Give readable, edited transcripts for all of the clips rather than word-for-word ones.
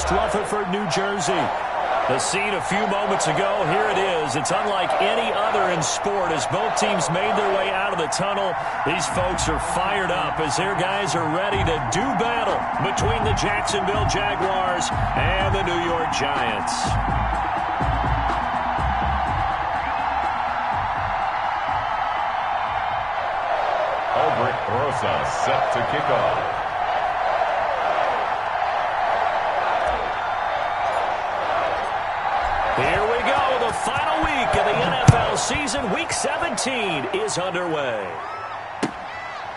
West Rutherford, New Jersey. The scene a few moments ago, here it is. It's unlike any other in sport as both teams made their way out of the tunnel. These folks are fired up as their guys are ready to do battle between the Jacksonville Jaguars and the New York Giants. Albrecht Rosa set to kick off. Here we go. The final week of the NFL season. Week 17 is underway.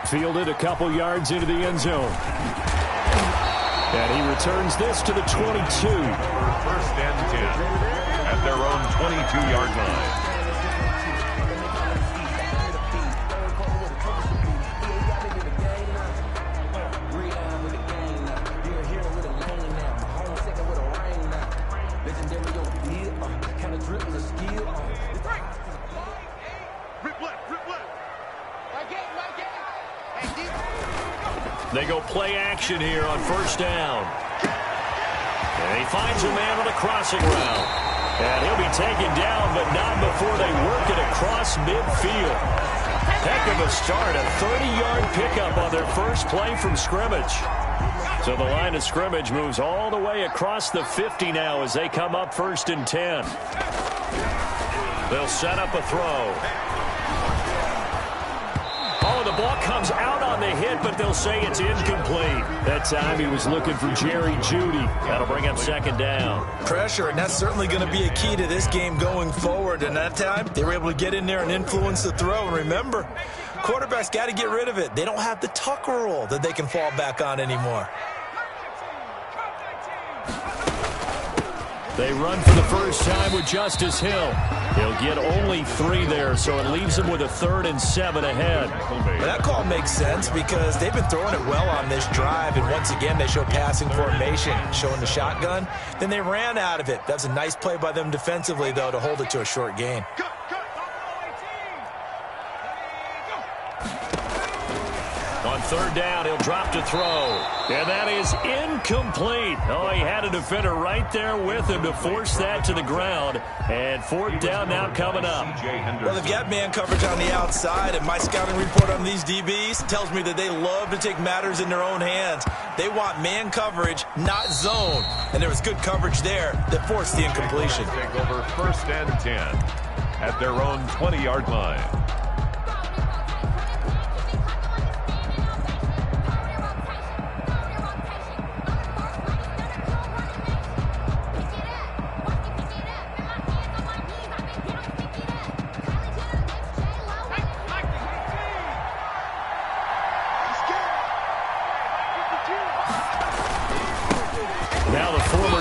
Fielded a couple yards into the end zone. And he returns this to the 22. First and 10 at their own 22-yard line. They go play action here on first down. And he finds a man on a crossing route. And he'll be taken down, but not before they work it across midfield. Heck of a start, a 30-yard pickup on their first play from scrimmage. So the line of scrimmage moves all the way across the 50 now as they come up first and 10. They'll set up a throw. Oh, the ball comes out on the hit, but they'll say it's incomplete. That time he was looking for Jerry Jeudy. That'll bring up second down. Pressure, and that's certainly going to be a key to this game going forward. And that time, they were able to get in there and influence the throw. And remember, quarterbacks got to get rid of it. They don't have the tuck rule that they can fall back on anymore. They run for the first time with Justice Hill. He'll get only 3 there, so it leaves him with a 3rd and 7 ahead. Well, that call makes sense because they've been throwing it well on this drive, and once again they show passing formation, showing the shotgun. Then they ran out of it. That's a nice play by them defensively, though, to hold it to a short gain. On third down, he'll drop to throw. And that is incomplete. Oh, he had a defender right there with him to force that to the ground. And fourth down now coming up. Well, they've got man coverage on the outside, and my scouting report on these DBs tells me that they love to take matters in their own hands. They want man coverage, not zone. And there was good coverage there that forced the incompletion. Take over first and 10 at their own 20-yard line.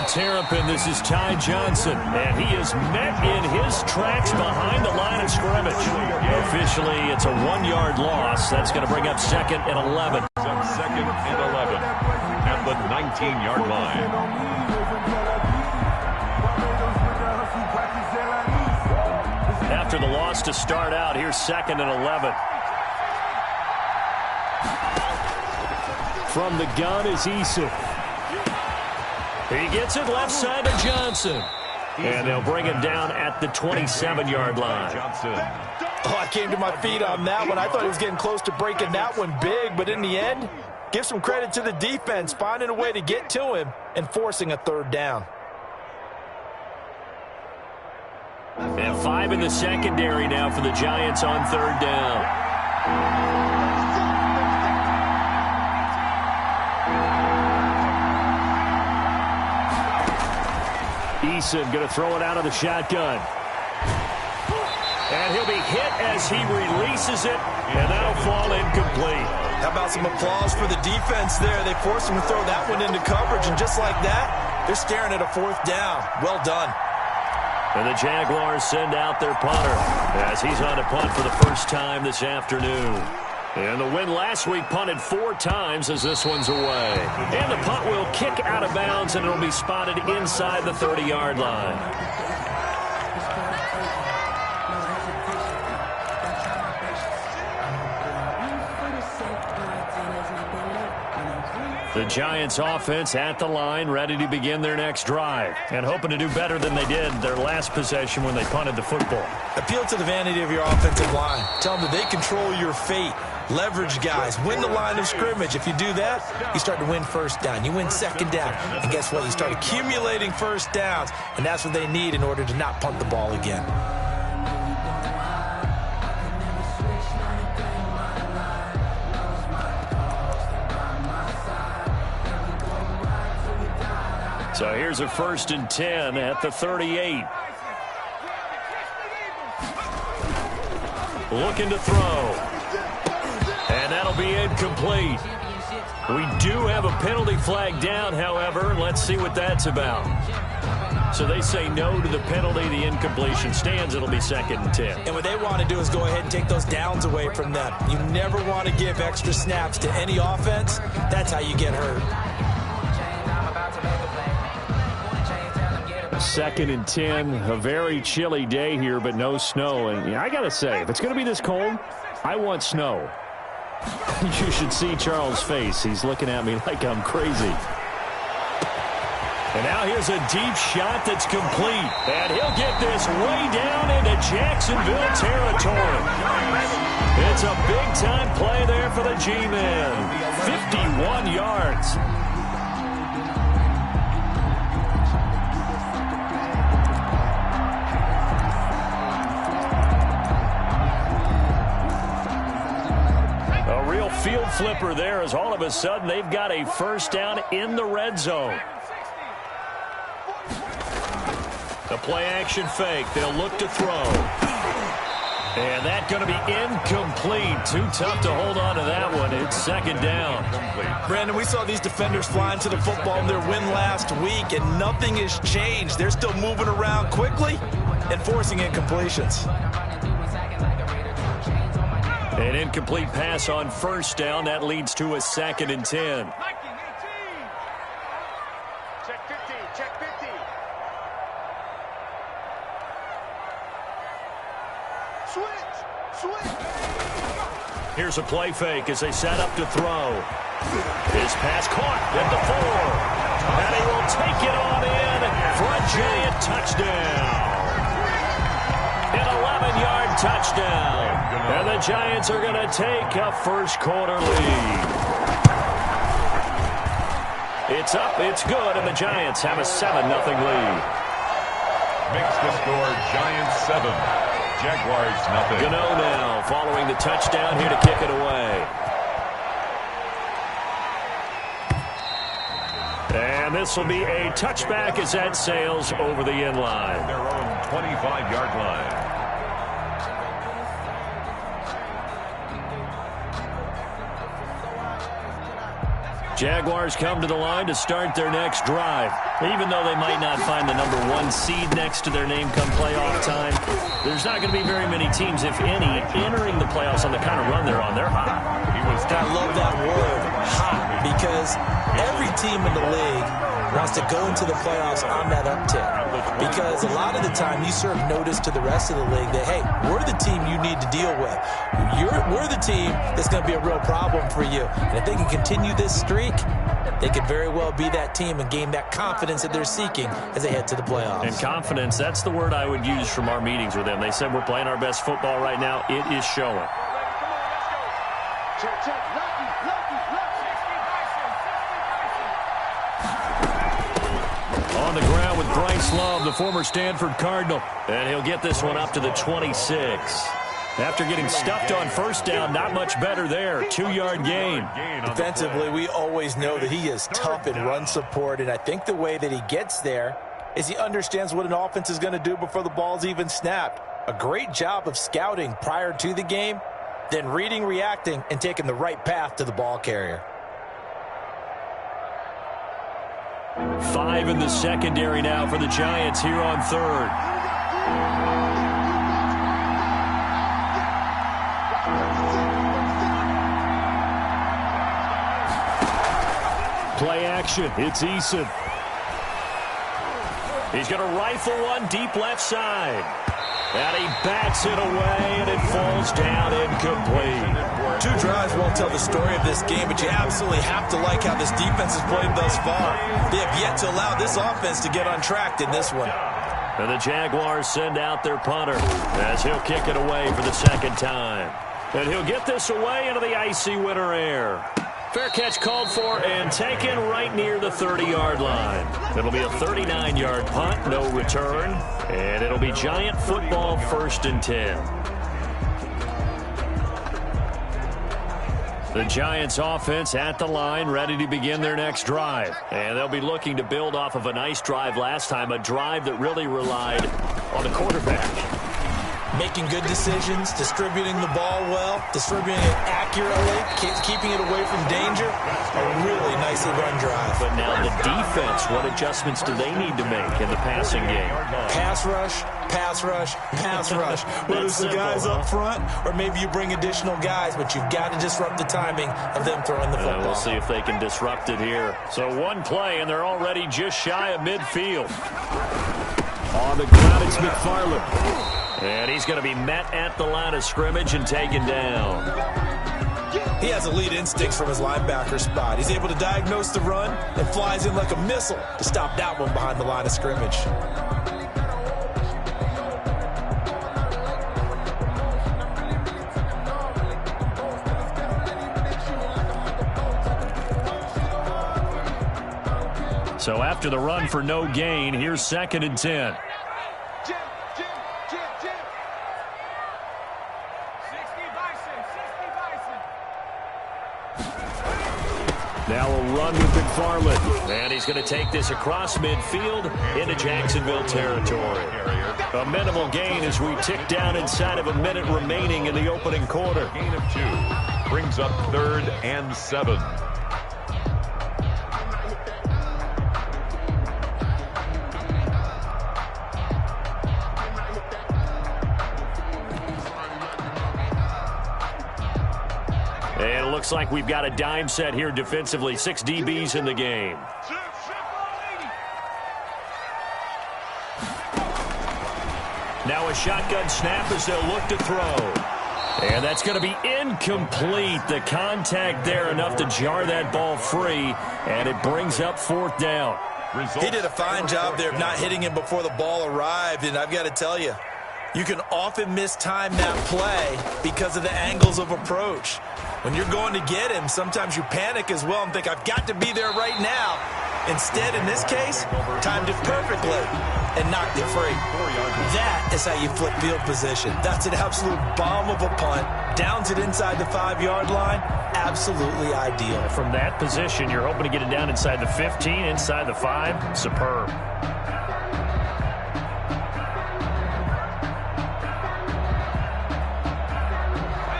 Terrapin, this is Ty Johnson, and he is met in his tracks behind the line of scrimmage. Officially, it's a 1-yard loss. That's going to bring up second and 11. Second and 11 at the 19-yard line. After the loss to start out, here's second and 11. From the gun is Eason. He gets it left side to Johnson. And they'll bring him down at the 27-yard line. Oh, I came to my feet on that one. I thought he was getting close to breaking that one big, but in the end, give some credit to the defense, finding a way to get to him and forcing a third down. And 5 in the secondary now for the Giants on third down. Eason going to throw it out of the shotgun. And he'll be hit as he releases it, and that'll fall incomplete. How about some applause for the defense there? They forced him to throw that one into coverage, and just like that, they're staring at a fourth down. Well done. And the Jaguars send out their punter as he's on to punt for the first time this afternoon. And the win last week punted 4 times as this one's away. And the punt will kick out of bounds, and it'll be spotted inside the 30-yard line. The Giants offense at the line, ready to begin their next drive, and hoping to do better than they did their last possession when they punted the football. Appeal to the vanity of your offensive line. Tell them that they control your fate. Leverage guys. Win the line of scrimmage. If you do that, you start to win first down. You win second down. And guess what? You start accumulating first downs, and that's what they need in order to not punt the ball again. So here's a 1st and 10 at the 38. Looking to throw. And that'll be incomplete. We do have a penalty flag down, however. Let's see what that's about. So they say no to the penalty. The incompletion stands. It'll be 2nd and 10. And what they want to do is go ahead and take those downs away from them. You never want to give extra snaps to any offense. That's how you get hurt. 2nd and 10, a very chilly day here, but no snow. And I got to say, if it's going to be this cold, I want snow. You should see Charles' face. He's looking at me like I'm crazy. And now here's a deep shot that's complete. And he'll get this way down into Jacksonville territory. It's a big-time play there for the G-Men. 51 yards. Field flipper there as all of a sudden they've got a first down in the red zone. The play action fake. They'll look to throw. And that's going to be incomplete. Too tough to hold on to that one. It's 2nd down. Brandon, we saw these defenders flying to the football in their win last week, and nothing has changed. They're still moving around quickly and forcing incompletions. An incomplete pass on 1st down. That leads to a 2nd and 10. Check 50, check 50. Switch. Here's a play fake as they set up to throw. His pass caught at the 4. And he will take it on in for a Giant touchdown. An 11-yard touchdown. And the Giants are going to take a first-quarter lead. It's up, it's good, and the Giants have a 7-0 lead. Makes the score Giants 7, Jaguars 0. Gano now following the touchdown here to kick it away. And this will be a touchback as that sails over the end line. Their own 25-yard line. Jaguars come to the line to start their next drive. Even though they might not find the number 1 seed next to their name come playoff time, there's not going to be very many teams, if any, entering the playoffs on the kind of run they're on. They're hot. I love that word, hot, because every team in the league wants to go into the playoffs on that uptick. Because a lot of the time you serve notice to the rest of the league that, hey, we're the team you need to deal with. We're the team that's going to be a real problem for you. And if they can continue this streak, they could very well be that team and gain that confidence that they're seeking as they head to the playoffs. And confidence, that's the word I would use from our meetings with them. They said we're playing our best football right now. It is showing. Check. On the ground with Bryce Love, the former Stanford Cardinal. And he'll get this one up to the 26. After getting stuffed on 1st down, not much better there. 2-yard gain. Defensively, we always know that he is tough in run support, and I think the way that he gets there is he understands what an offense is going to do before the ball's even snapped. A great job of scouting prior to the game, then reading, reacting, and taking the right path to the ball carrier. 5 in the secondary now for the Giants here on 3rd. Play action. It's Eason. He's going to rifle one deep left side. And he bats it away, and it falls down incomplete. 2 drives won't tell the story of this game, but you absolutely have to like how this defense has played thus far. They have yet to allow this offense to get untracked in this one. And the Jaguars send out their punter as he'll kick it away for the second time. And he'll get this away into the icy winter air. Fair catch called for and taken right near the 30-yard line. It'll be a 39-yard punt, no return. And it'll be Giant football 1st and 10. The Giants offense at the line, ready to begin their next drive. And they'll be looking to build off of a nice drive last time, a drive that really relied on the quarterback. Making good decisions, distributing the ball well, distributing it accurately, keeping it away from danger. A really nicely run drive. But now the defense, what adjustments do they need to make in the passing game? Pass rush, pass rush, pass rush. Whether it's the guys up front or maybe you bring additional guys, but you've got to disrupt the timing of them throwing the football. We'll see if they can disrupt it here. So one play, and they're already just shy of midfield. On the ground, it's McFarland. And he's going to be met at the line of scrimmage and taken down. He has elite instincts from his linebacker spot. He's able to diagnose the run and flies in like a missile to stop that one behind the line of scrimmage. So after the run for no gain, here's 2nd and 10. Now a run with McFarland. And he's going to take this across midfield into Jacksonville territory. A minimal gain as we tick down inside of a minute remaining in the opening quarter. Gain of 2 brings up 3rd and 7. And it looks like we've got a dime set here defensively. 6 DBs in the game. Now a shotgun snap as they'll look to throw. And that's going to be incomplete. The contact there enough to jar that ball free. And it brings up 4th down. He did a fine job there of not hitting him before the ball arrived. And I've got to tell you, you can often mistime that play because of the angles of approach. When you're going to get him, sometimes you panic as well and think, I've got to be there right now. Instead, in this case, timed it perfectly and knocked it free. That is how you flip field position. That's an absolute bomb of a punt. Downs it inside the 5-yard line. Absolutely ideal. From that position, you're hoping to get it down inside the 15, inside the 5. Superb.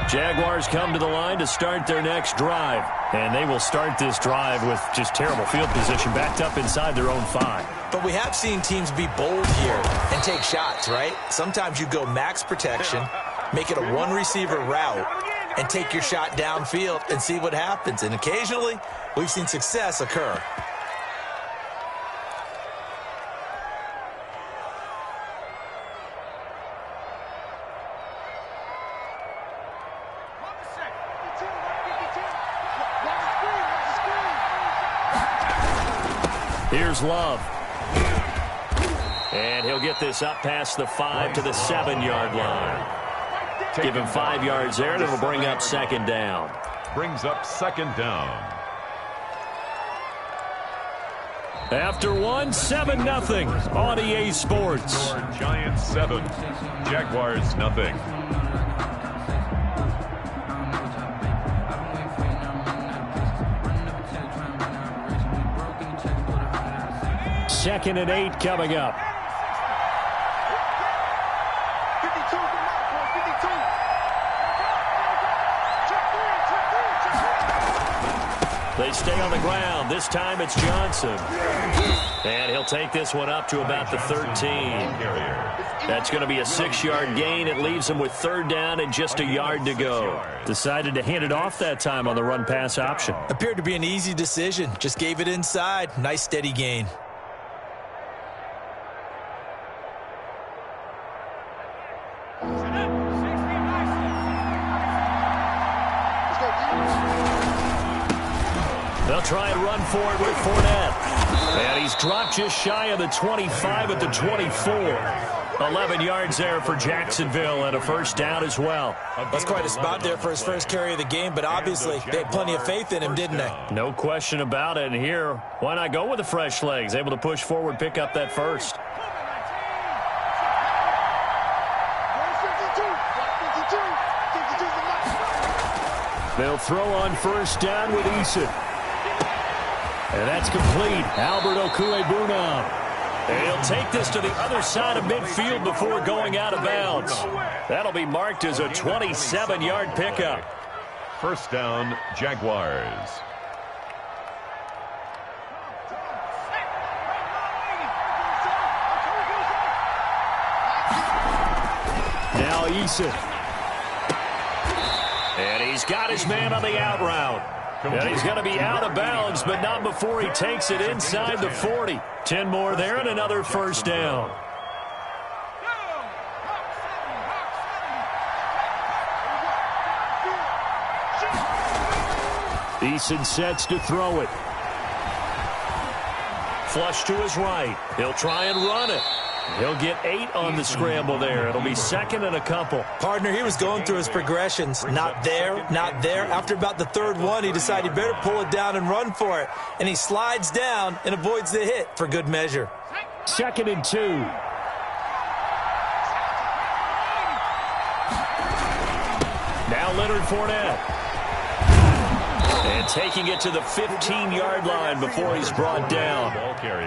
Jaguars come to the line to start their next drive. And they will start this drive with just terrible field position backed up inside their own 5. But we have seen teams be bold here and take shots, right? Sometimes you go max protection, make it a 1-receiver route, and take your shot downfield and see what happens. And occasionally, we've seen success occur. Here's Love. And he'll get this up past the 5 to the 7-yard line. Give him 5 yards there, and it'll bring up 2nd down. Brings up 2nd down. After 7-0 on EA Sports. Giants 7, Jaguars nothing. Second and 8 coming up. 52 from that point, 52. They stay on the ground. This time it's Johnson. And he'll take this one up to about the 13. That's going to be a 6-yard gain. It leaves him with 3rd down and just a yard to go. Decided to hand it off that time on the run-pass option. Appeared to be an easy decision. Just gave it inside. Nice steady gain. try and run for it with Fournette. And he's dropped just shy of the 25 at the 24. 11 yards there for Jacksonville and a first down as well. That's quite a spot there for his first carry of the game, but obviously they had plenty of faith in him, didn't they? No question about it. And here, why not go with the fresh legs? Able to push forward, pick up that first. They'll throw on first down with Eason. And that's complete. Albert Okwuegbunam. He'll take this to the other side of midfield before going out of bounds. That'll be marked as a 27-yard pickup. First down, Jaguars. Now Eason. And he's got his man on the out route. And he's going to be out of bounds, but not before he takes it inside the 40. 10 more there and another first down. Eason sets to throw it. Flush to his right. He'll try and run it. He'll get 8 on the scramble there. It'll be second and a couple. Partner, he was going through his progressions. Not there, not there. After about the third one, he decided he better pull it down and run for it. And he slides down and avoids the hit for good measure. Second and 2. Now Leonard Fournette. And taking it to the 15-yard line before he's brought down.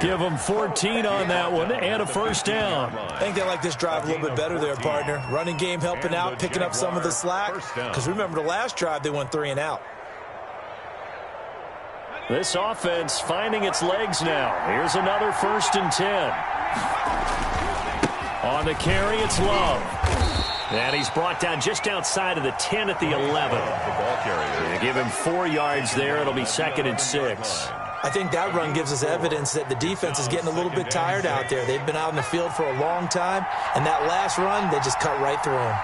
Give him 14 on that one and a first down. I think they like this drive a little bit better there, partner. Running game helping out, picking up some of the slack. Because remember the last drive, they went 3 and out. This offense finding its legs now. Here's another first and 10. On the carry, it's Love. And he's brought down just outside of the 10 at the 11. They give him 4 yards there. It'll be second and 6. I think that run gives us evidence that the defense is getting a little bit tired out there. They've been out in the field for a long time, and that last run, they just cut right through them.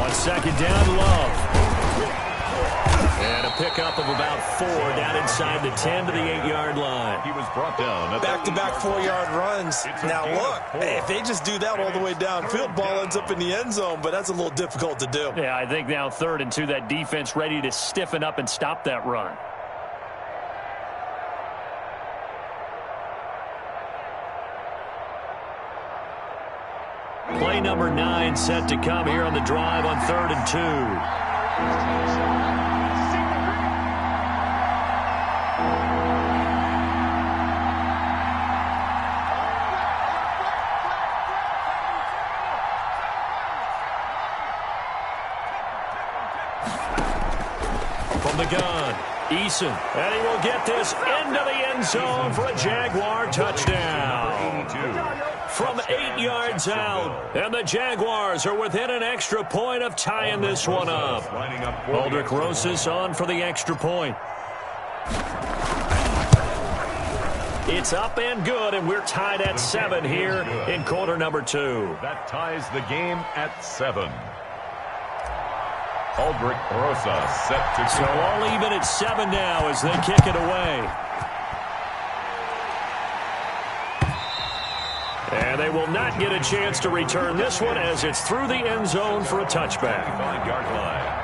On second down, Love. And a pickup of about 4 down inside the 10 to the 8-yard line. He was brought down. Back-to-back 4-yard runs. Now look, if they just do that all the way downfield, ball ends up in the end zone, but that's a little difficult to do. Yeah, I think now 3rd and 2, that defense ready to stiffen up and stop that run. Play number 9 set to come here on the drive on 3rd and 2. From the gun, Eason, and he will get this into the end zone for a Jaguar touchdown. From 8 yards out, and the Jaguars are within an extra point of tying this one up. Aldrich Rosas on for the extra point. It's up and good, and we're tied at 7 here in quarter number 2. That ties the game at 7. Aldrich Rosas set to So all even at 7 now as they kick it away. And they will not get a chance to return this one as it's through the end zone for a touchback. 5-yard line.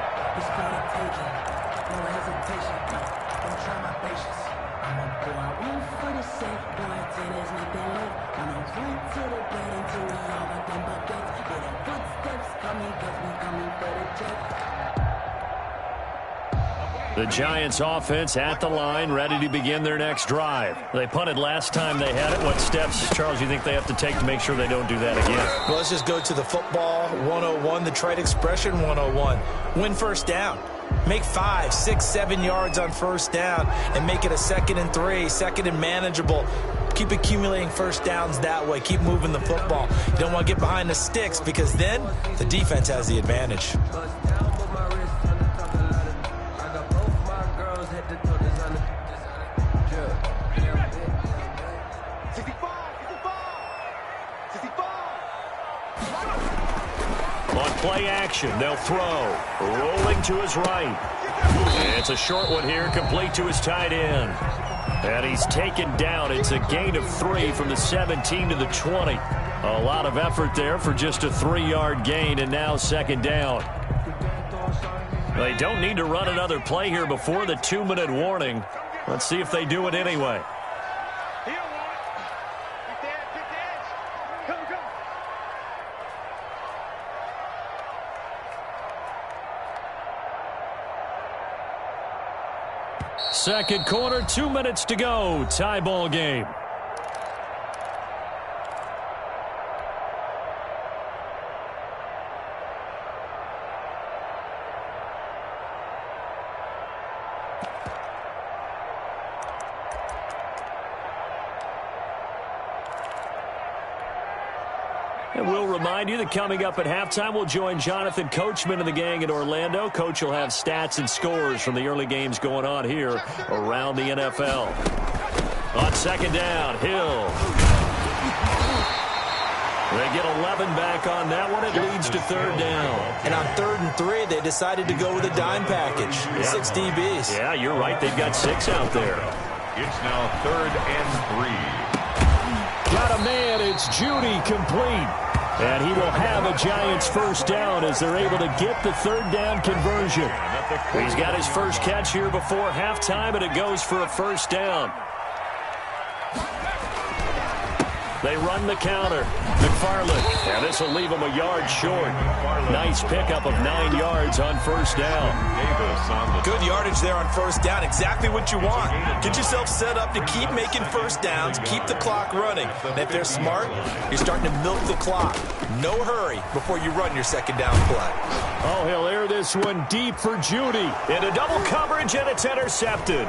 The Giants offense at the line, ready to begin their next drive. They punted last time they had it. What steps, Charles, you think they have to take to make sure they don't do that again? Well, let's just go to the football 101, the trade expression 101. Win first down. Make 5, 6, 7 yards on first down and make it a 2nd and 3, 2nd and manageable. Keep accumulating first downs that way. Keep moving the football. You don't want to get behind the sticks because then the defense has the advantage. On play action, they'll throw. Rolling to his right. It's a short one here, complete to his tight end. And he's taken down. It's a gain of 3 from the 17 to the 20. A lot of effort there for just a 3-yard gain, and now second down. They don't need to run another play here before the 2-minute warning. Let's see if they do it anyway. Second quarter, 2 minutes to go. Tie ball game. And we'll remind you that coming up at halftime, we'll join Jonathan Coachman and the gang in Orlando. Coach will have stats and scores from the early games going on here around the NFL. On second down, Hill. They get 11 back on that one. It leads to third down. And on 3rd and 3, they decided to go with a dime package. 6 DBs. Yeah, you're right. They've got 6 out there. It's now 3rd and 3. Got a man. It's Judy complete. And he will have a Giants first down as they're able to get the third down conversion. He's got his first catch here before halftime, and it goes for a first down. They run the counter. McFarland. And this will leave him a yard short. Nice pickup of 9 yards on first down. Good yardage there on first down. Exactly what you want. Get yourself set up to keep making first downs, keep the clock running. And if they're smart, you're starting to milk the clock. No hurry before you run your second down play. Oh, he'll air this one deep for Judy. Into double coverage, and it's intercepted.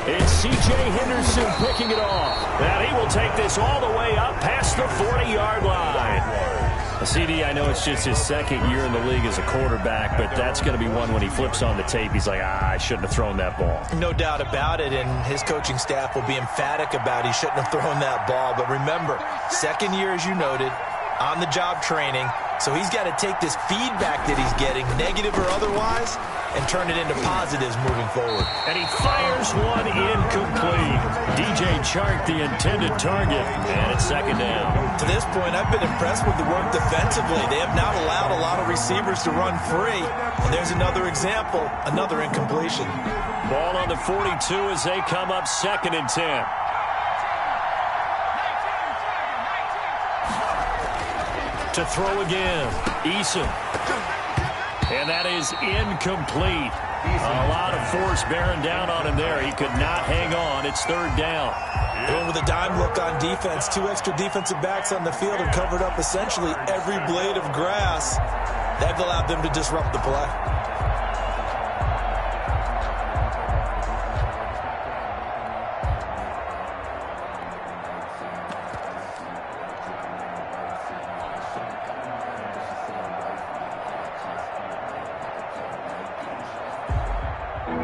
It's C.J. Henderson picking it off. And he will take this all the way up past the 40-yard line. CD, I know it's just his second year in the league as a quarterback, but that's going to be one when he flips on the tape. He's like, I shouldn't have thrown that ball. No doubt about it, and his coaching staff will be emphatic about he shouldn't have thrown that ball. But remember, second year, as you noted, on-the-job training, so he's got to take this feedback that he's getting, negative or otherwise, and turn it into positives moving forward. And he fires one incomplete. DJ Chark, the intended target, and it's second down. To this point, I've been impressed with the work defensively. They have not allowed a lot of receivers to run free. And there's another example, another incompletion. Ball on the 42 as they come up 2nd and 10. To throw again, Eason. And that is incomplete. A lot of force bearing down on him there. He could not hang on. It's third down. Going with a dime look on defense. 2 extra defensive backs on the field and covered up essentially every blade of grass. That allowed them to disrupt the play.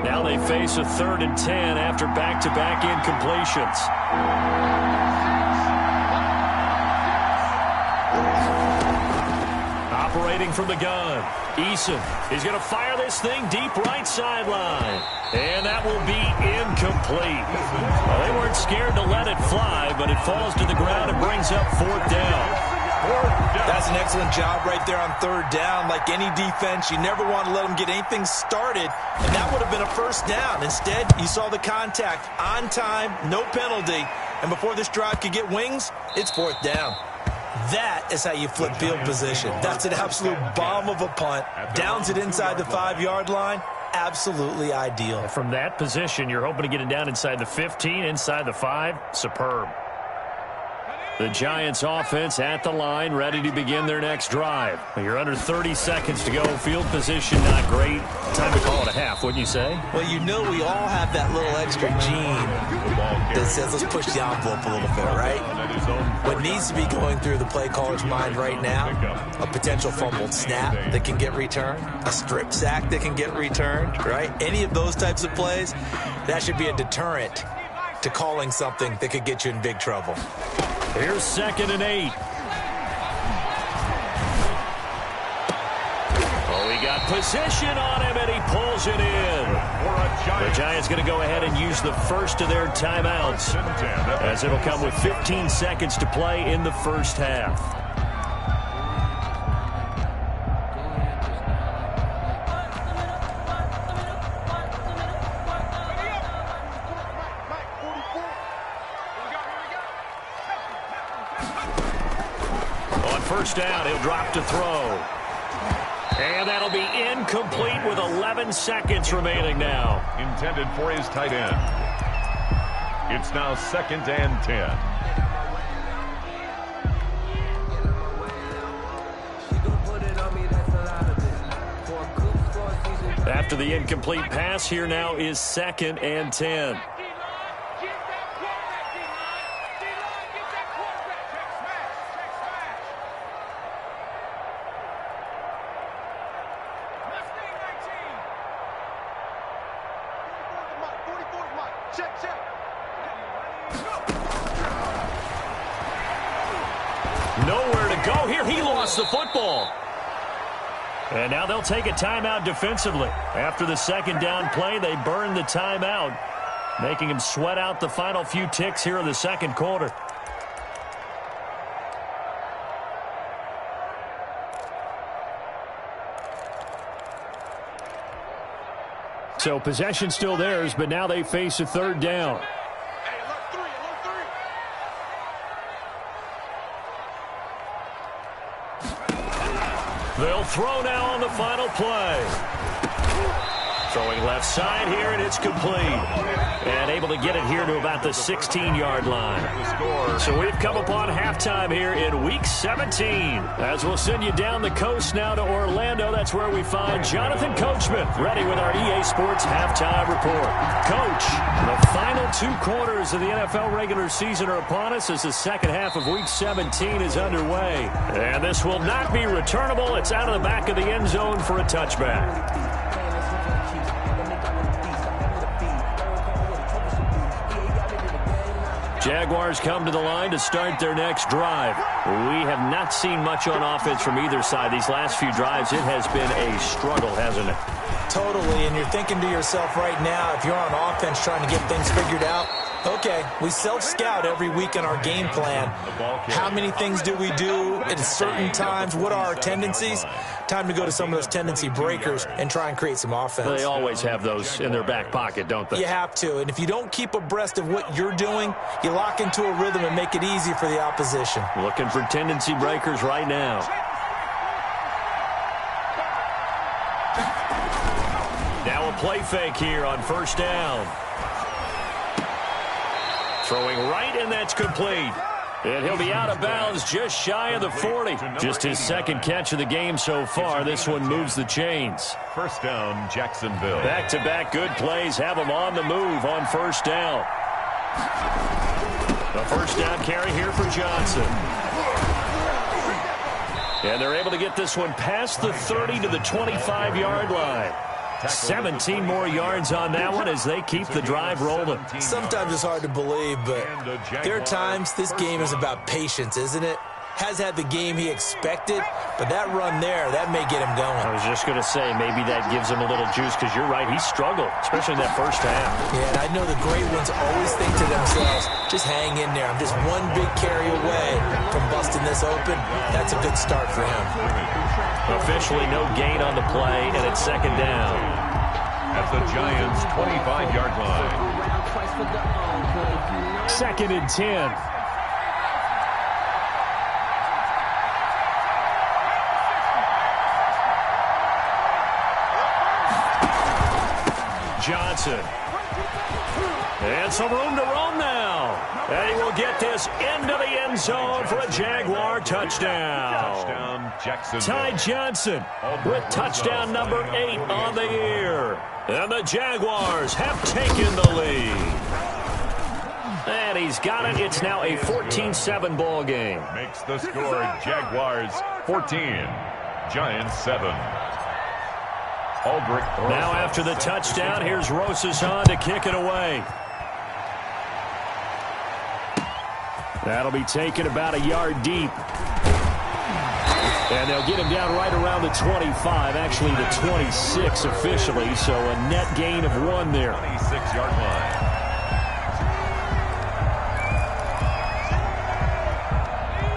Now they face a 3rd and 10 after back-to-back incompletions. Operating from the gun, Eason. He's going to fire this thing deep right sideline. And that will be incomplete. Well, they weren't scared to let it fly, but it falls to the ground and brings up 4th down. That's an excellent job right there on 3rd down. Like any defense, you never want to let them get anything started, and that would have been a first down. Instead, you saw the contact on time, no penalty, and before this drive could get wings, it's 4th down. That is how you flip field position. That's an absolute bomb of a punt. Downs it inside the 5-yard line. Absolutely ideal. From that position, you're hoping to get it down inside the 15, inside the 5. Superb. The Giants offense at the line, ready to begin their next drive. You're under 30 seconds to go. Field position not great. Time to call it a half, wouldn't you say? Well, you know we all have that little extra gene that says let's push the envelope a little bit, right? What needs to be going through the play caller's mind right now, a potential fumbled snap that can get returned, a strip sack that can get returned, right? Any of those types of plays, that should be a deterrent to calling something that could get you in big trouble. Here's 2nd and 8. Oh, he got position on him, and he pulls it in. The Giants going to go ahead and use the first of their timeouts, as it'll come with 15 seconds to play in the first half. On first down, he'll drop to throw. And that'll be incomplete with 11 seconds remaining now. Intended for his tight end. It's now 2nd and 10. After the incomplete pass, here now is 2nd and 10. Nowhere to go here. He lost the football. And now they'll take a timeout defensively. After the second down play, they burn the timeout, making him sweat out the final few ticks here in the second quarter. So possession still theirs, but now they face a third down. They'll throw now on the final play. Throwing left side here, and it's complete. And able to get it here to about the 16-yard line. So we've come upon halftime here in Week 17. As we'll send you down the coast now to Orlando, that's where we find Jonathan Coachman, ready with our EA Sports Halftime Report. Coach, the final 2 quarters of the NFL regular season are upon us as the second half of Week 17 is underway. And this will not be returnable. It's out of the back of the end zone for a touchback. Jaguars come to the line to start their next drive. We have not seen much on offense from either side. These last few drives, it has been a struggle, hasn't it? Totally, and you're thinking to yourself right now, if you're on offense trying to get things figured out, okay, we self-scout every week in our game plan. How many things do we do at certain times? What are our tendencies? Time to go to some of those tendency breakers and try and create some offense. They always have those in their back pocket, don't they? You have to, and if you don't keep abreast of what you're doing, you lock into a rhythm and make it easy for the opposition. Looking for tendency breakers right now. Now a play fake here on first down. Throwing right, and that's complete. And he'll be out of bounds just shy of the 40. Just his second catch of the game so far. This one moves the chains. First down, Jacksonville. Back-to-back good plays have him on the move on first down. A first down carry here for Johnson. And they're able to get this one past the 30 to the 25-yard line. 17 more yards on that one as they keep the drive rolling. Sometimes it's hard to believe, but there are times this game is about patience, isn't it? Has had the game he expected, but that run there, that may get him going. I was just going to say, maybe that gives him a little juice, because you're right, he struggled, especially in that first half. Yeah, and I know the great ones always think to themselves, just hang in there. I'm just one big carry away from busting this open. That's a good start for him. Officially no gain on the play, and it's second down. At the Giants' 25-yard line. 2nd and 10. Johnson. And some room to roam now. And he will get this into the end zone for a Jaguar touchdown. Touchdown, Jacksonville. Ty Johnson with touchdown number 8 on the year. And the Jaguars have taken the lead. And he's got it. It's now a 14-7 ball game. Makes the score Jaguars 14, Giants 7. Now after the touchdown, here's Rosas on to kick it away. That'll be taken about a yard deep. And they'll get him down right around the 25, actually the 26 officially, so a net gain of 1 there. 26-yard line.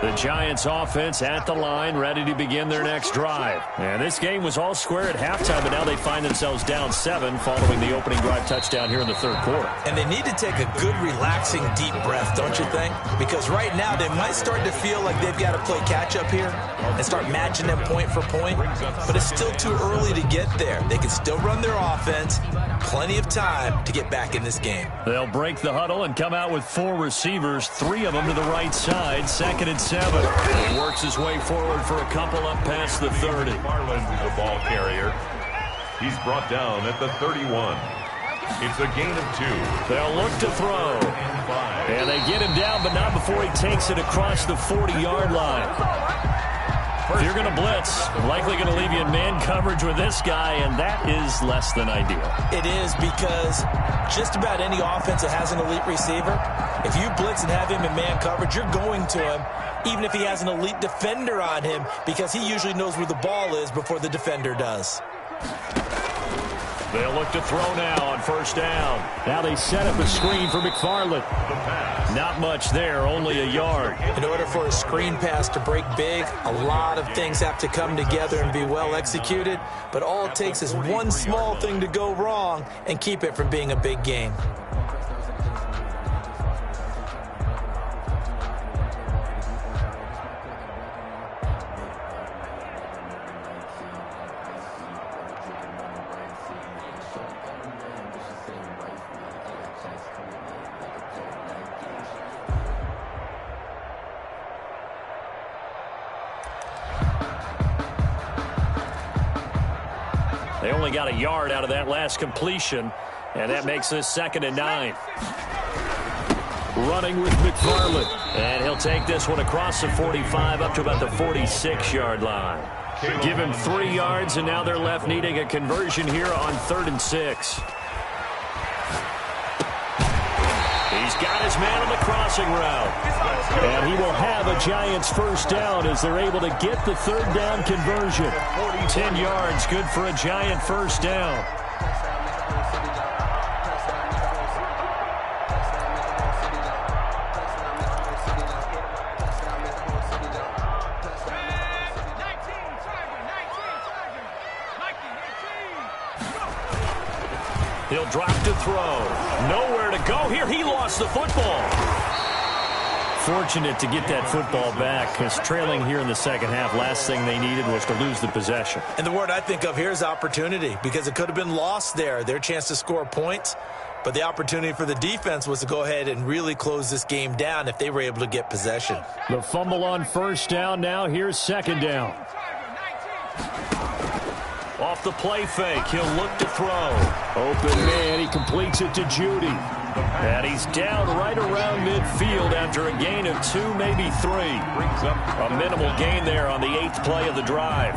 The Giants offense at the line, ready to begin their next drive. And this game was all square at halftime, but now they find themselves down 7 following the opening drive touchdown here in the third quarter. And they need to take a good, relaxing, deep breath, don't you think? Because right now they might start to feel like they've got to play catch-up here and start matching them point for point. But it's still too early to get there. They can still run their offense. Plenty of time to get back in this game. They'll break the huddle and come out with 4 receivers, 3 of them to the right side, 2nd and 7. He works his way forward for a couple up past the 30. Marlin, the ball carrier. He's brought down at the 31. It's a gain of 2. They'll look to throw. And they get him down, but not before he takes it across the 40-yard line. If you're going to blitz, likely going to leave you in man coverage with this guy, and that is less than ideal. It is, because just about any offense that has an elite receiver, if you blitz and have him in man coverage, you're going to him, even if he has an elite defender on him, because he usually knows where the ball is before the defender does. They'll look to throw now on 1st down. Now they set up a screen for McFarland. Not much there, only a yard. In order for a screen pass to break big, a lot of things have to come together and be well executed. But all it takes is one small thing to go wrong and keep it from being a big game. They only got a yard out of that last completion, and that makes this 2nd and 9. Running with McFarland, and he'll take this one across the 45 up to about the 46-yard line. Give him 3 yards, and now they're left needing a conversion here on 3rd and 6. He's got his man on the crossing route. And he will have a Giants 1st down as they're able to get the 3rd down conversion. 10 yards, good for a Giant 1st down. He'll drop to throw. Nowhere to go here. He lost the football. Fortunate to get that football back, because trailing here in the 2nd half, last thing they needed was to lose the possession. And the word I think of here is opportunity, because it could have been lost there, their chance to score points. But the opportunity for the defense was to go ahead and really close this game down if they were able to get possession. The fumble on 1st down. Now here's 2nd down. Off the play fake, he'll look to throw. Open man, he completes it to Judy. And he's down right around midfield after a gain of 2, maybe 3. A minimal gain there on the 8th play of the drive.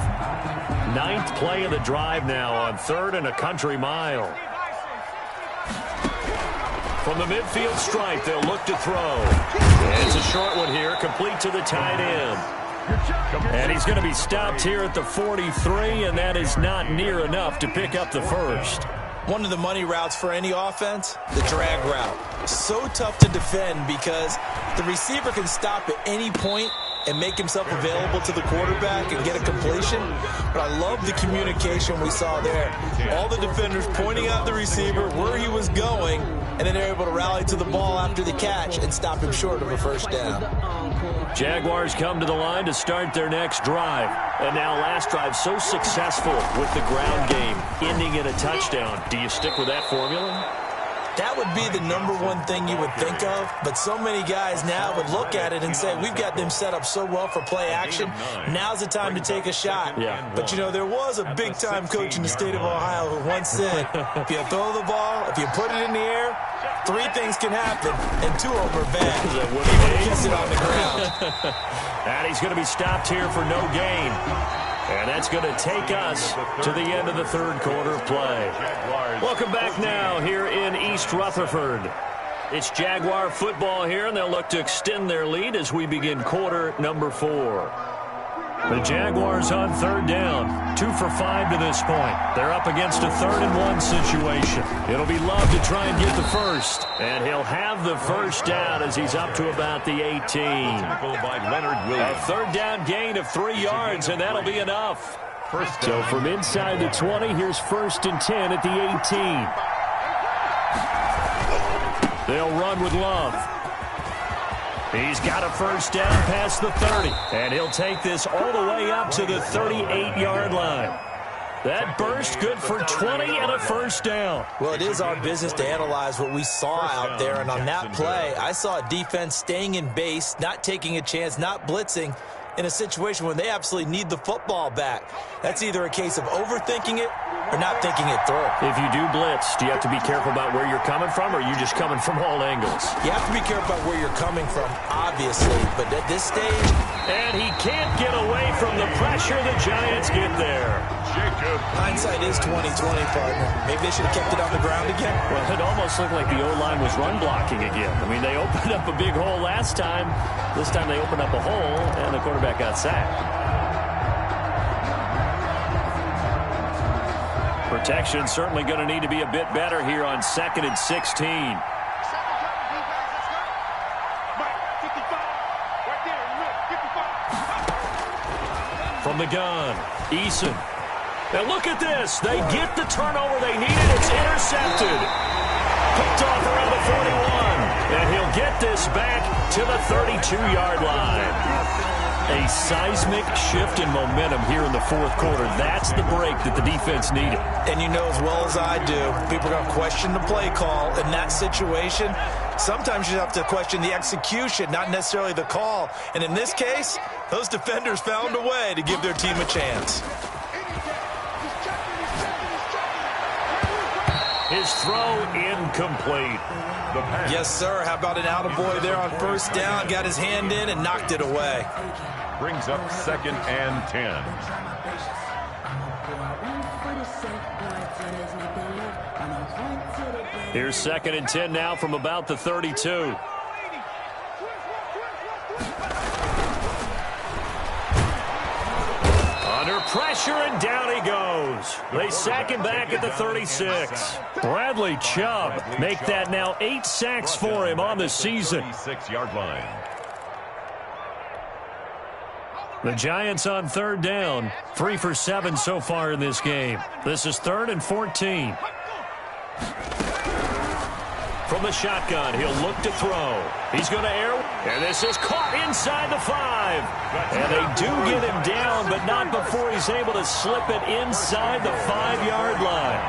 9th play of the drive now on 3rd and a country mile. From the midfield stripe, they'll look to throw. And it's a short one here, complete to the tight end. And he's going to be stopped here at the 43, and that is not near enough to pick up the 1st. One of the money routes for any offense, the drag route. So tough to defend because the receiver can stop at any point and make himself available to the quarterback and get a completion. But I love the communication we saw there. All the defenders pointing out the receiver, where he was going, and then they're able to rally to the ball after the catch and stop him short of a 1st down. Jaguars come to the line to start their next drive. And now last drive so successful with the ground game, ending in a touchdown. Do you stick with that formula? That would be the #1 thing you would think of, but so many guys now would look at it and say, we've got them set up so well for play action. Now's the time to take a shot. Yeah. But, you know, there was a big-time coach in the state of Ohio who once said, if you throw the ball, if you put it in the air, 3 things can happen, and 2 of them are bad. He gets it on the ground. And he's going to be stopped here for no gain. And that's going to take us to the end of the 3rd quarter of play. Welcome back now here in East Rutherford. It's Jaguar football here, and they'll look to extend their lead as we begin quarter number 4. The Jaguars on third down. 2 for 5 to this point. They're up against a 3rd-and-1 situation. It'll be Love to try and get the first. And he'll have the first down as he's up to about the 18. By Leonard Williams. A 3rd down gain of 3 yards, and that'll be enough. So from inside the 20, here's 1st and 10 at the 18. They'll run with Love. He's got a first down past the 30, and he'll take this all the way up to the 38-yard line. That burst good for 20 and a first down. Well, it is our business to analyze what we saw out there, and on that play, I saw a defense staying in base, not taking a chance, not blitzing, in a situation where they absolutely need the football back. That's either a case of overthinking it or not thinking it through. If you do blitz, do you have to be careful about where you're coming from, or are you just coming from all angles? You have to be careful about where you're coming from, obviously, but at this stage... And he can't get away from the pressure. The Giants get there. Hindsight is 20/20, partner. Maybe they should have kept it on the ground again. Well, it almost looked like the O-line was run blocking again. I mean, they opened up a big hole last time. This time they opened up a hole, and the quarterback got sacked. Protection certainly going to need to be a bit better here on 2nd and 16. From the gun, Eason. Now look at this. They get the turnover they needed. It's intercepted. Picked off around the 41. And he'll get this back to the 32-yard line. A seismic shift in momentum here in the 4th quarter. That's the break that the defense needed. And you know as well as I do, people are going to question the play call in that situation. Sometimes you have to question the execution, not necessarily the call. And in this case, those defenders found a way to give their team a chance. His throw incomplete. Yes, sir. How about an attaboy there on first down? Got his hand in and knocked it away. Brings up 2nd and 10. Here's 2nd and 10 now from about the 32. Under pressure, and down he goes. They sack him back at the 36. Bradley Chubb make that now 8 sacks for him on the season. 36-yard line. The Giants on 3rd down. 3 for 7 so far in this game. This is 3rd and 14. From the shotgun, he'll look to throw. He's going to air, and this is caught inside the 5. And they do get him down, but not before he's able to slip it inside the 5-yard line.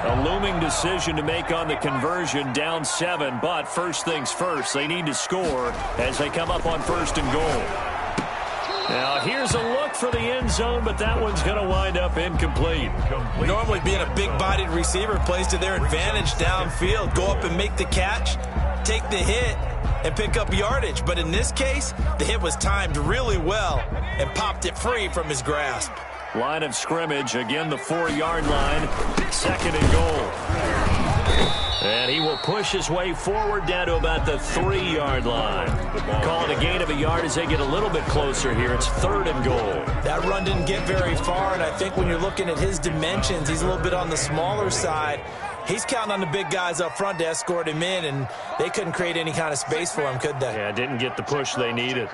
A looming decision to make on the conversion, down 7, but first things first, they need to score as they come up on 1st and goal. Now, here's a look for the end zone, but that one's going to wind up incomplete. Normally, being a big-bodied receiver plays to their advantage downfield. Go up and make the catch, take the hit, and pick up yardage. But in this case, the hit was timed really well and popped it free from his grasp. Line of scrimmage, again the 4-yard line, 2nd and goal. And he will push his way forward down to about the 3-yard line. Call it a gain of a yard as they get a little bit closer here. It's 3rd and goal. That run didn't get very far, and I think when you're looking at his dimensions, he's a little bit on the smaller side. He's counting on the big guys up front to escort him in, and they couldn't create any kind of space for him, could they? Yeah, didn't get the push they needed.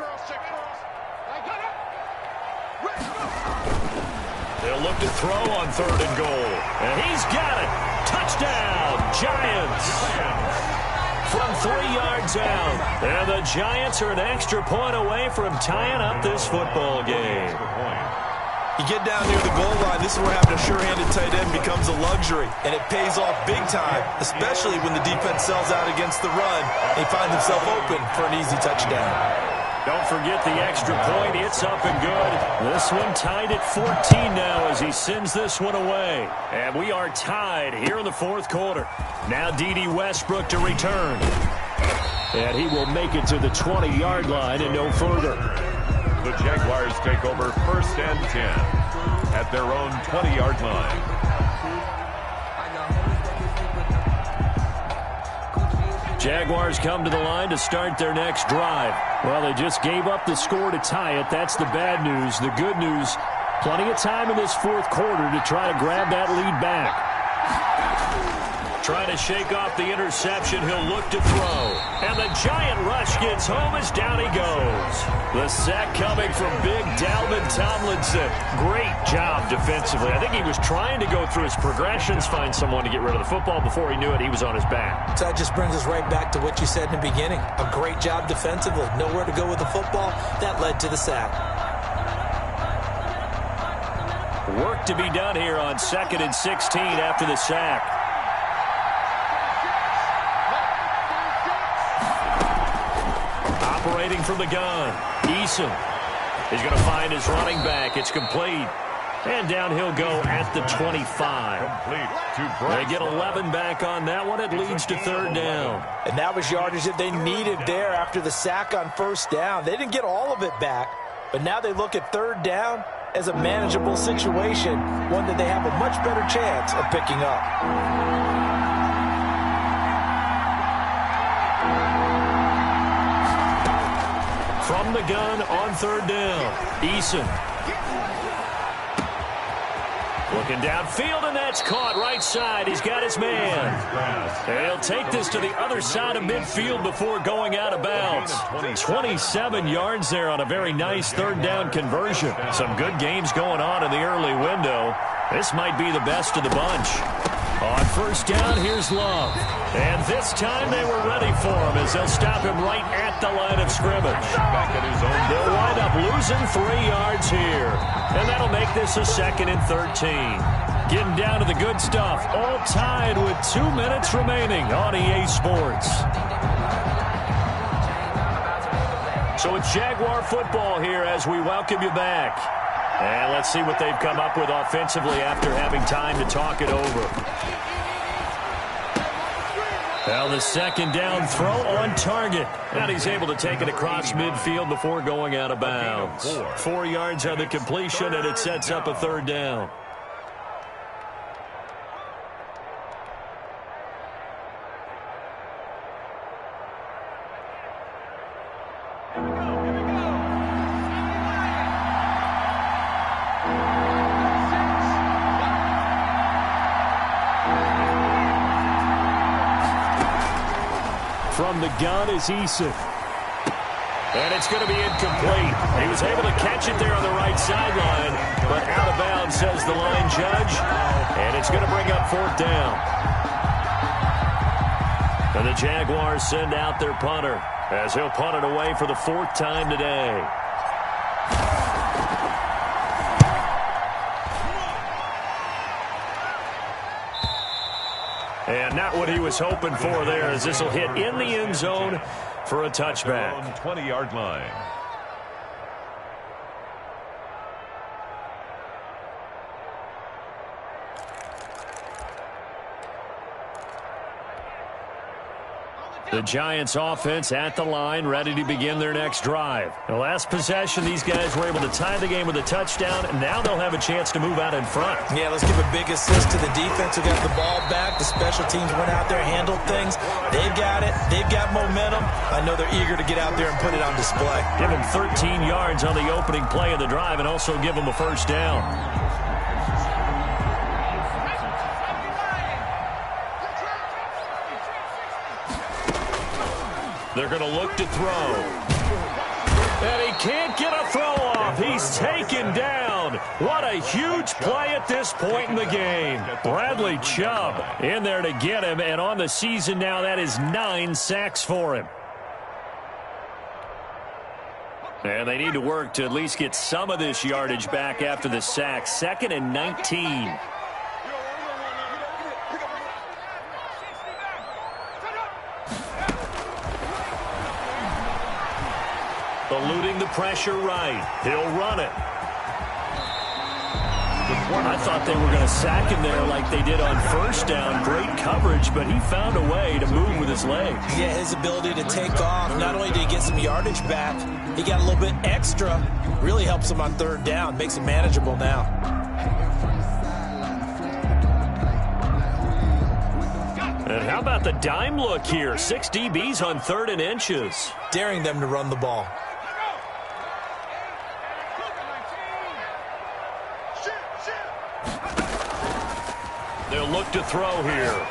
They'll look to throw on 3rd and goal. And he's got it. Touchdown, Giants. From 3 yards out. And the Giants are an extra point away from tying up this football game. You get down near the goal line, this is where having a sure-handed tight end becomes a luxury. And it pays off big time, especially when the defense sells out against the run. He finds himself open for an easy touchdown. Don't forget the extra point. It's up and good. This one tied at 14 now as he sends this one away. And we are tied here in the 4th quarter. Now D.D. Westbrook to return. And he will make it to the 20-yard line and no further. The Jaguars take over 1st and 10 at their own 20-yard line. Jaguars come to the line to start their next drive. Well, they just gave up the score to tie it. That's the bad news. The good news, plenty of time in this fourth quarter to try to grab that lead back. Trying to shake off the interception, he'll look to throw. And the giant rush gets home as down he goes. The sack coming from big Dalvin Tomlinson. Great job defensively. I think he was trying to go through his progressions, find someone to get rid of the football. Before he knew it, he was on his back. So that just brings us right back to what you said in the beginning. A great job defensively. Nowhere to go with the football. That led to the sack. Work to be done here on 2nd and 16 after the sack. Operating from the gun, Eason is going to find his running back. It's complete. And down he'll go at the 25. They get 11 back on that one. It leads to 3rd down. And that was yardage that they needed there after the sack on 1st down. They didn't get all of it back, but now they look at 3rd down as a manageable situation, one that they have a much better chance of picking up. From the gun on 3rd down, Eason. Looking downfield, and that's caught right side. He's got his man. And he'll take this to the other side of midfield before going out of bounds. 27 yards there on a very nice 3rd down conversion. Some good games going on in the early window. This might be the best of the bunch. On 1st down, here's Love. And this time they were ready for him as they'll stop him right at the line of scrimmage. Back at his own. They'll wind up losing 3 yards here. And that'll make this a 2nd and 13. Getting down to the good stuff. All tied with 2 minutes remaining on EA Sports. So it's Jaguar football here as we welcome you back. And let's see what they've come up with offensively after having time to talk it over. Well, the 2nd down throw on target. And he's able to take it across midfield before going out of bounds. 4 yards on the completion, and it sets up a 3rd down. From the gun is Eason. And it's going to be incomplete. He was able to catch it there on the right sideline, but out of bounds, says the line judge. And it's going to bring up 4th down. And the Jaguars send out their punter as he'll punt it away for the 4th time today. And not what he was hoping for there, as this will hit in the end zone for a touchback. On the 20-yard line. The Giants offense at the line, ready to begin their next drive. The last possession, these guys were able to tie the game with a touchdown, and now they'll have a chance to move out in front. Yeah, let's give a big assist to the defense who got the ball back. The special teams went out there, handled things. They've got it. They've got momentum. I know they're eager to get out there and put it on display. Give them 13 yards on the opening play of the drive and also give them a 1st down. They're going to look to throw. And he can't get a throw off. He's taken down. What a huge play at this point in the game. Bradley Chubb in there to get him. And on the season now, that is 9 sacks for him. And they need to work to at least get some of this yardage back after the sack. 2nd and 19. Eluding the pressure right. He'll run it. I thought they were going to sack him there like they did on 1st down. Great coverage, but he found a way to move with his legs. Yeah, his ability to take off. Not only did he get some yardage back, he got a little bit extra. Really helps him on 3rd down. Makes it manageable now. And how about the dime look here? 6 DBs on 3rd and inches. Daring them to run the ball. They'll look to throw here.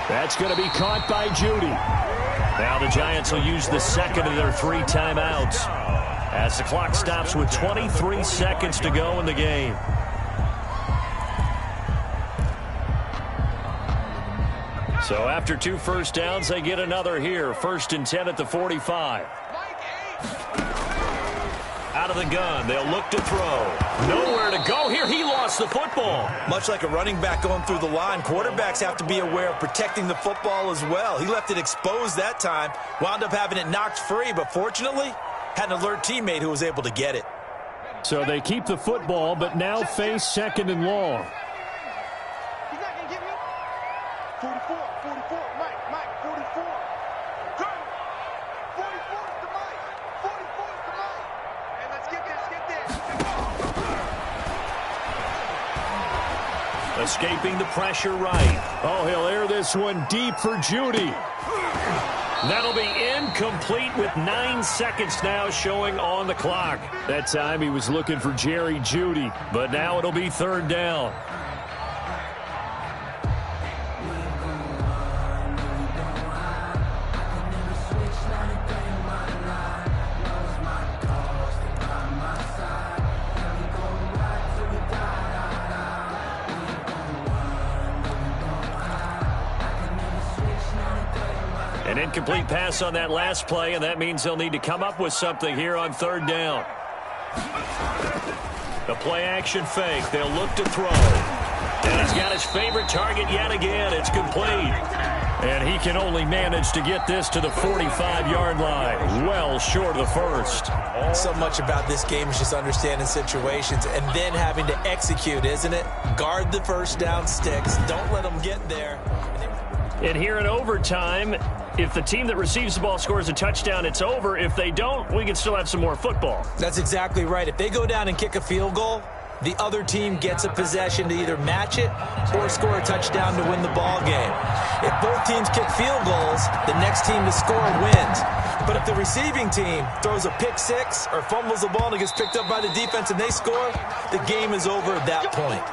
That's going to be caught by Judy. Now the Giants will use the second of their 3 timeouts as the clock stops with 23 seconds to go in the game. So after 2 first downs, they get another here. 1st and 10 at the 45. Out of the gun, they'll look to throw. Nowhere to go here. He lost the football. Much like a running back going through the line, quarterbacks have to be aware of protecting the football as well. He left it exposed that time, wound up having it knocked free, but fortunately, had an alert teammate who was able to get it. So they keep the football, but now face 2nd and long. He's not going to get me. 44, Mike, 44. Go. 44 is the Mike. 44 is the Mike. Hey, let's get this. Escaping the pressure right. Oh, he'll air this one deep for Judy. That'll be incomplete with 9 seconds now showing on the clock. That time he was looking for Jerry Judy, but now it'll be 3rd down. An incomplete pass on that last play, and that means they'll need to come up with something here on 3rd down. The play-action fake. They'll look to throw. And he's got his favorite target yet again. It's complete. And he can only manage to get this to the 45-yard line. Well short of the first. So much about this game is just understanding situations and then having to execute, isn't it? Guard the first down sticks. Don't let them get there. And here in overtime, if the team that receives the ball scores a touchdown, it's over. If they don't, we can still have some more football. That's exactly right. If they go down and kick a field goal, the other team gets a possession to either match it or score a touchdown to win the ball game. If both teams kick field goals, the next team to score wins. But if the receiving team throws a pick six or fumbles the ball and it gets picked up by the defense and they score, the game is over at that point.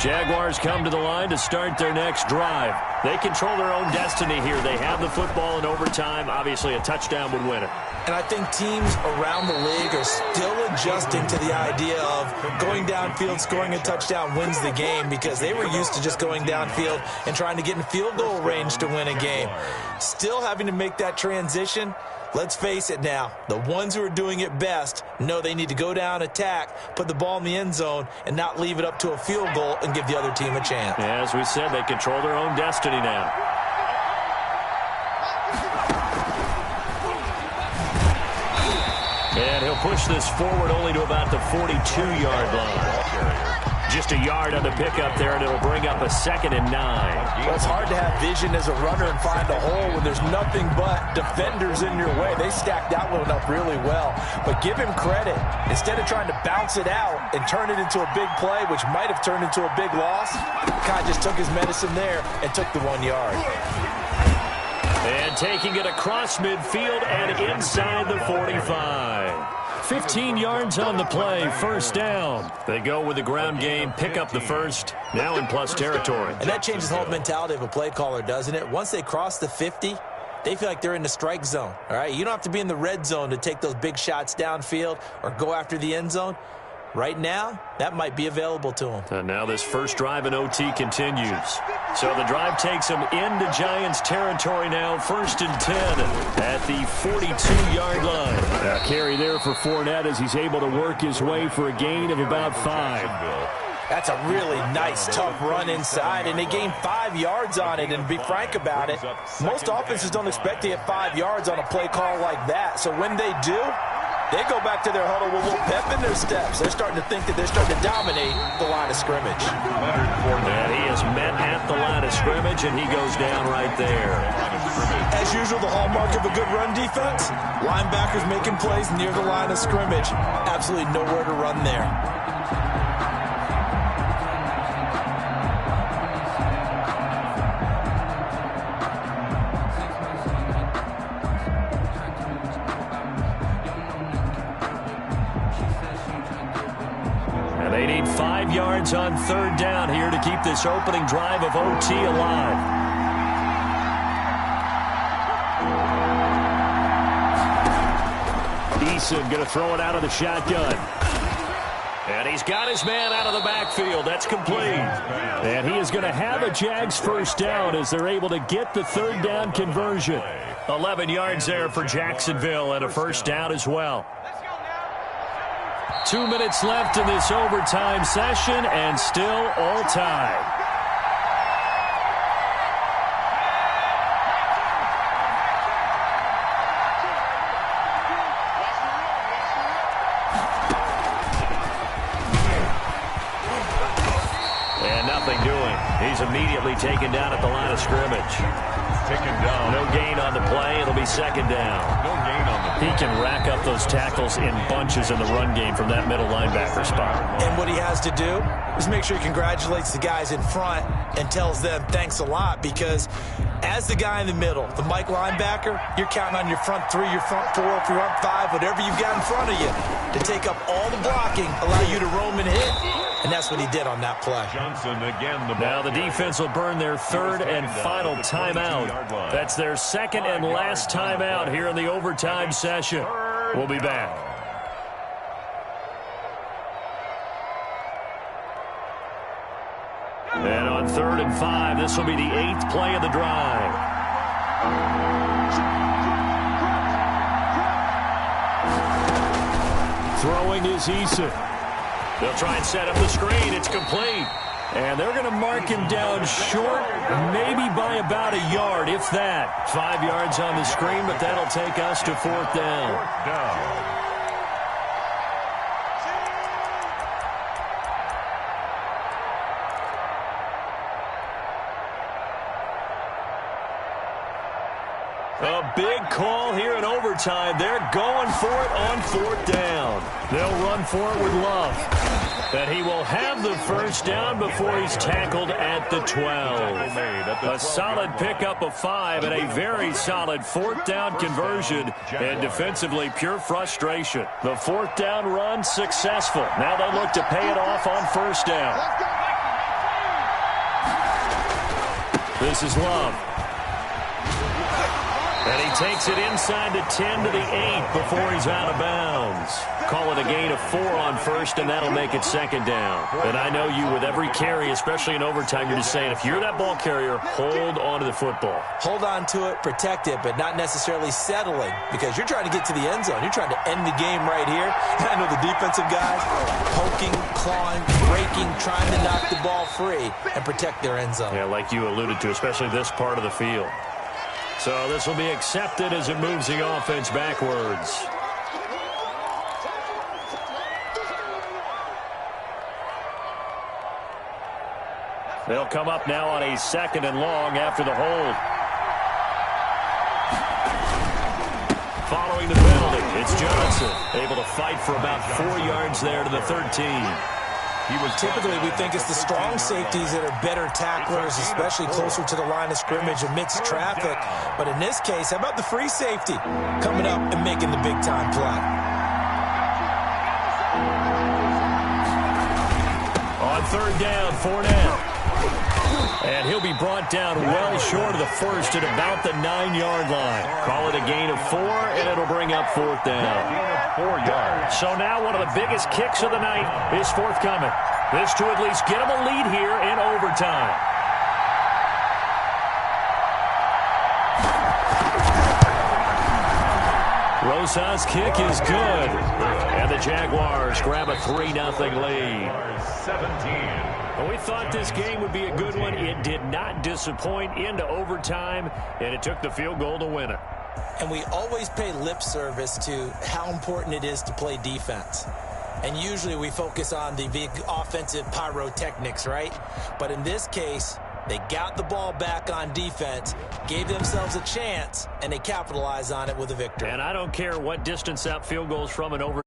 Jaguars come to the line to start their next drive. They control their own destiny here. They have the football in overtime. Obviously, a touchdown would win it. And I think teams around the league are still adjusting to the idea of going downfield, scoring a touchdown wins the game, because they were used to just going downfield and trying to get in field goal range to win a game. Still having to make that transition. Let's face it now, the ones who are doing it best know they need to go down, attack, put the ball in the end zone, and not leave it up to a field goal and give the other team a chance. Yeah, as we said, they control their own destiny now. And he'll push this forward only to about the 42-yard line. Just a yard on the pickup there, and it'll bring up a 2nd and 9. Well, it's hard to have vision as a runner and find a hole when there's nothing but defenders in your way. They stacked that one up really well. But give him credit. Instead of trying to bounce it out and turn it into a big play, which might have turned into a big loss, Kai just took his medicine there and took the 1 yard. And taking it across midfield and inside the 45. 15 yards on the play, 1st down. They go with the ground game, pick up the first, now in plus territory. And that changes the whole mentality of a play caller, doesn't it? Once they cross the 50, they feel like they're in the strike zone, all right? You don't have to be in the red zone to take those big shots downfield or go after the end zone. Right now, that might be available to them. And now this first drive in OT continues. So the drive takes them into Giants territory now, 1st and 10 at the 42-yard line. Now carry there for Fournette as he's able to work his way for a gain of about 5. That's a really nice, tough run inside, and they gained 5 yards on it. And to be frank about it, most offenses don't expect to get 5 yards on a play call like that. So when they do, They go back to their huddle with a little pep in their steps. They're starting to think that they're starting to dominate the line of scrimmage. And he is met at the line of scrimmage, and he goes down right there. As usual, the hallmark of a good run defense, linebackers making plays near the line of scrimmage. Absolutely nowhere to run there. They need 5 yards on third down here to keep this opening drive of OT alive. Eason going to throw it out of the shotgun. And he's got his man out of the backfield. That's complete. And he is going to have a Jags first down as they're able to get the third down conversion. 11 yards there for Jacksonville and a first down as well. 2 minutes left in this overtime session, and still all tied. And nothing doing. He's immediately taken down at the line of scrimmage. Taken down. No gain on the play. It'll be second down. No gain on the play. He can rack up those tackles in bunches in the run game from that middle linebacker spot. And what he has to do is make sure he congratulates the guys in front and tells them thanks a lot, because as the guy in the middle, the Mike linebacker, you're counting on your front 3, your front 4, your front 5, whatever you've got in front of you to take up all the blocking, allow you to roam and hit. And that's what he did on that play. Johnson again. Now the defense will burn their third and final timeout. That's their second and last timeout here in the overtime session. We'll be back. And on 3rd and 5, this will be the 8th play of the drive. Throwing is Eason. They'll try and set up the screen. It's complete. And they're going to mark him down short, maybe by about a yard, if that. 5 yards on the screen, but that'll take us to 4th down. A big call here in overtime. They're going for it on 4th down. They'll run for it with Love. And he will have the first down before he's tackled at the 12. A solid pickup of 5 and a very solid 4th down conversion. And defensively, pure frustration. The 4th down run successful. Now they look to pay it off on 1st down. This is Love. And he takes it inside the 10 to the 8 before he's out of bounds. Call it a gain of 4 on 1st, and that'll make it 2nd down. And I know you, with every carry, especially in overtime, you're just saying, if you're that ball carrier, hold on to the football. Hold on to it, protect it, but not necessarily settling, because you're trying to get to the end zone. You're trying to end the game right here. And I know the defensive guys poking, clawing, breaking, trying to knock the ball free and protect their end zone. Yeah, like you alluded to, especially this part of the field. So this will be accepted as it moves the offense backwards. They'll come up now on a 2nd and long after the hold. Following the penalty, it's Johnson able to fight for about 4 yards there to the 13. Typically, we think it's the strong safeties that are better tacklers, especially closer to the line of scrimmage amidst traffic. But in this case, how about the free safety coming up and making the big-time play? On 3rd down, Fournette. And he'll be brought down well short of the 1st at about the 9-yard line. Call it a gain of 4, and it'll bring up 4th down. Gain of 4 yards. So now one of the biggest kicks of the night is forthcoming. This to at least get him a lead here in overtime. Rosas' kick is good. And the Jaguars grab a 3-0 lead. 17. Well, we thought this game would be a good one. It did not disappoint into overtime, and it took the field goal to win it. And we always pay lip service to how important it is to play defense. And usually we focus on the big offensive pyrotechnics, right? But in this case, they got the ball back on defense, gave themselves a chance, and they capitalized on it with a victory. And I don't care what distance that field goes from an over.